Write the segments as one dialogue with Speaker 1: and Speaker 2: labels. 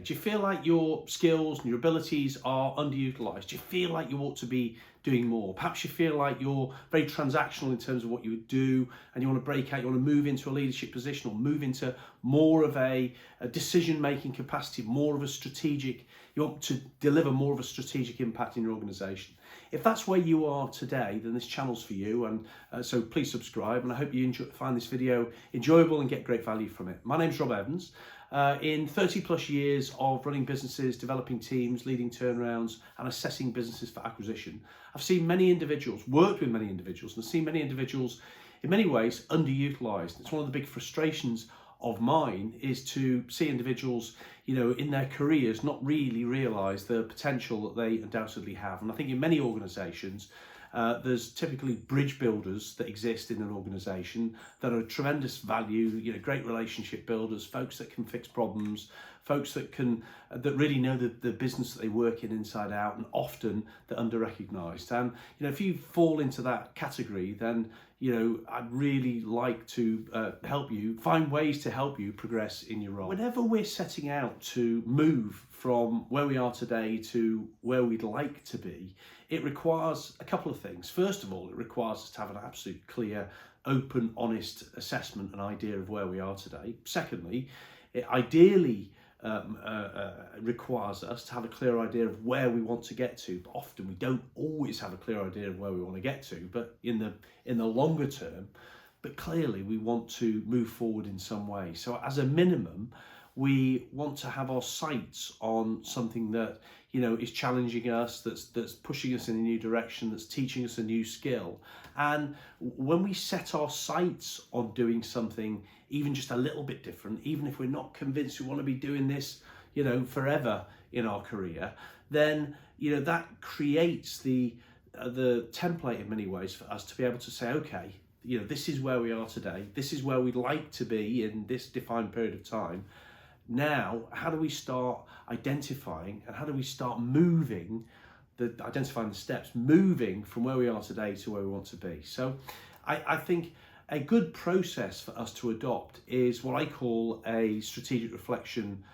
Speaker 1: Do you feel like your skills and your abilities are underutilized? Do you feel like you ought to be doing more? Perhaps you feel like you're very transactional in terms of what you would do, and you want to break out, you want to move into a leadership position, or move into more of a decision-making capacity, more of a strategic, you want to deliver more of a strategic impact in your organization. If that's where you are today, then this channel's for you, and so please subscribe, and I hope you find this video enjoyable and get great value from it. My name's Rob Evans. In 30 plus years of running businesses, developing teams, leading turnarounds and assessing businesses for acquisition, I've seen many individuals, worked with many individuals, and seen many individuals in many ways underutilized. It's one of the big frustrations of mine is to see individuals, in their careers not really realize the potential that they undoubtedly have. And I think in many organizations, there's typically bridge builders that exist in an organization that are tremendous value, great relationship builders, folks that can fix problems, folks that really know the business that they work in inside out, and often they're under-recognized. And if you fall into that category, then I'd really like to help you find ways to help you progress in your role. Whenever we're setting out to move from where we are today to where we'd like to be, it requires a couple of things. First of all, it requires us to have an absolute clear, open, honest assessment and idea of where we are today. Secondly, it ideally requires us to have a clear idea of where we want to get to. But often we don't always have a clear idea of where we want to get to, but in the longer term, but clearly we want to move forward in some way. So as a minimum, we want to have our sights on something that is challenging us, that's pushing us in a new direction, that's teaching us a new skill. And when we set our sights on doing something even just a little bit different, even if we're not convinced we want to be doing this forever in our career, then that creates the template in many ways for us to be able to say, okay, this is where we are today, this is where we'd like to be in this defined period of time. Now, how do we start identifying, and how do we start moving, identifying the steps, moving from where we are today to where we want to be? So I think a good process for us to adopt is what I call a strategic reflection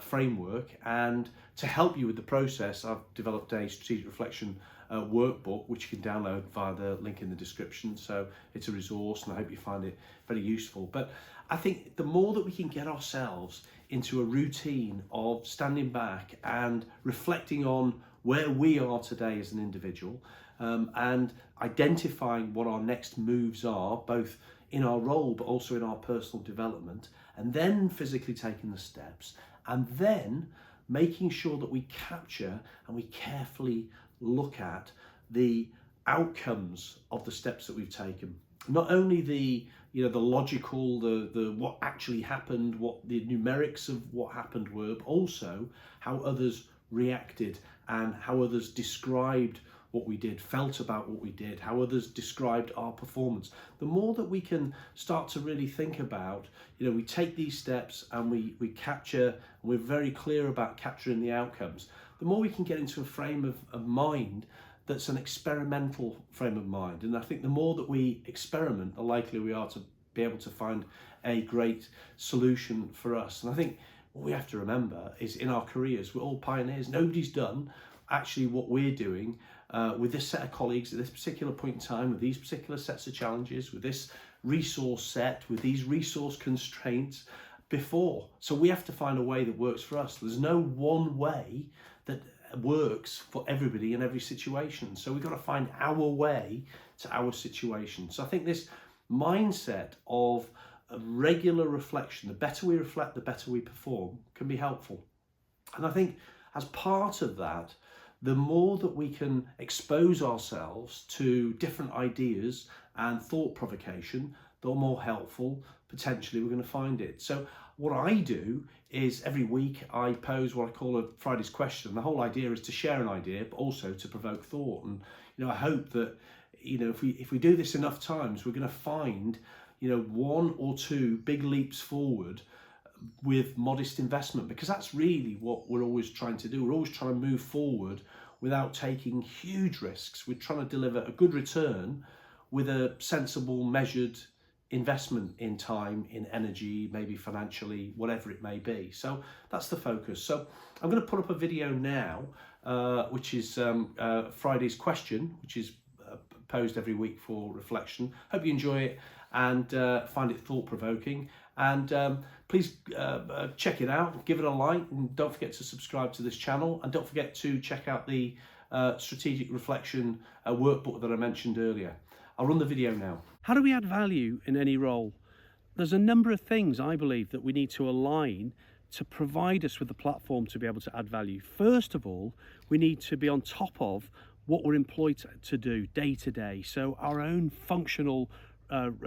Speaker 1: framework. And to help you with the process, I've developed a strategic reflection workbook, which you can download via the link in the description. So it's a resource, and I hope you find it very useful. But I think the more that we can get ourselves into a routine of standing back and reflecting on where we are today as an individual, and identifying what our next moves are, both in our role but also in our personal development, and then physically taking the steps, and then making sure that we capture and we carefully look at the outcomes of the steps that we've taken. Not only the logical, the what actually happened, what the numerics of what happened were, but also how others reacted and how others described what we did, felt about what we did, how others described our performance. The more that we can start to really think about, we take these steps and we capture, and we're very clear about capturing the outcomes, the more we can get into a frame of mind that's an experimental frame of mind. And I think the more that we experiment, the likelier we are to be able to find a great solution for us. And I think what we have to remember is in our careers, we're all pioneers. Nobody's done actually what we're doing with this set of colleagues at this particular point in time, with these particular sets of challenges, with this resource set, with these resource constraints before. So we have to find a way that works for us. There's no one way that works for everybody in every situation. So we've got to find our way to our situation. So I think this mindset of a regular reflection, the better we reflect, the better we perform, can be helpful. And I think as part of that, the more that we can expose ourselves to different ideas and thought provocation, the more helpful potentially we're going to find it. So what I do is every week I pose what I call a Friday's question. The whole idea is to share an idea, but also to provoke thought. And I hope that if we do this enough times, we're going to find one or two big leaps forward with modest investment, because that's really what we're always trying to do. We're always trying to move forward without taking huge risks. We're trying to deliver a good return with a sensible, measured investment in time, in energy, maybe financially, whatever it may be. So that's the focus. So I'm going to put up a video now, which is Friday's question, which is posed every week for reflection. Hope you enjoy it and find it thought-provoking. And please check it out, give it a like, and don't forget to subscribe to this channel. And don't forget to check out the strategic reflection workbook that I mentioned earlier. I'll run the video now.
Speaker 2: How do we add value in any role? There's a number of things I believe that we need to align to provide us with the platform to be able to add value. First of all, we need to be on top of what we're employed to do day to day. So our own functional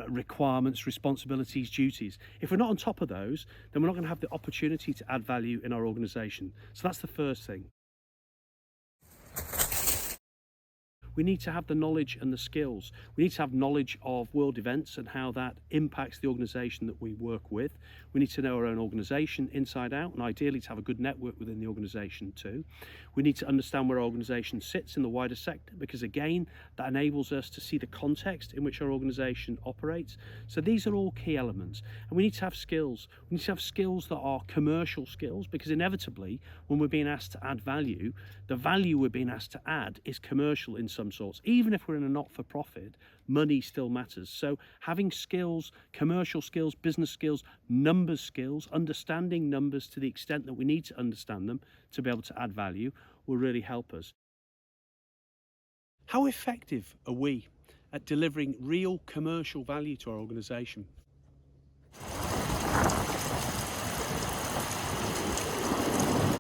Speaker 2: requirements, responsibilities, duties. If we're not on top of those, then we're not going to have the opportunity to add value in our organisation. So that's the first thing. We need to have the knowledge and the skills. We need to have knowledge of world events and how that impacts the organisation that we work with. We need to know our own organisation inside out, and ideally to have a good network within the organisation too. We need to understand where our organisation sits in the wider sector, because again, that enables us to see the context in which our organisation operates. So these are all key elements. And we need to have skills. We need to have skills that are commercial skills, because inevitably, when we're being asked to add value, the value we're being asked to add is commercial in some sorts. Even if we're in a not-for-profit, money still matters. So having skills, commercial skills, business skills, numbers skills, understanding numbers to the extent that we need to understand them to be able to add value will really help us. How effective are we at delivering real commercial value to our organisation?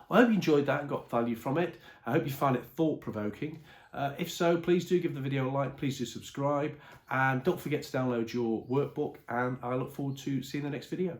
Speaker 1: I hope you enjoyed that and got value from it. I hope you find it thought-provoking. If so, please do give the video a like, please do subscribe, and don't forget to download your workbook, and I look forward to seeing the next video.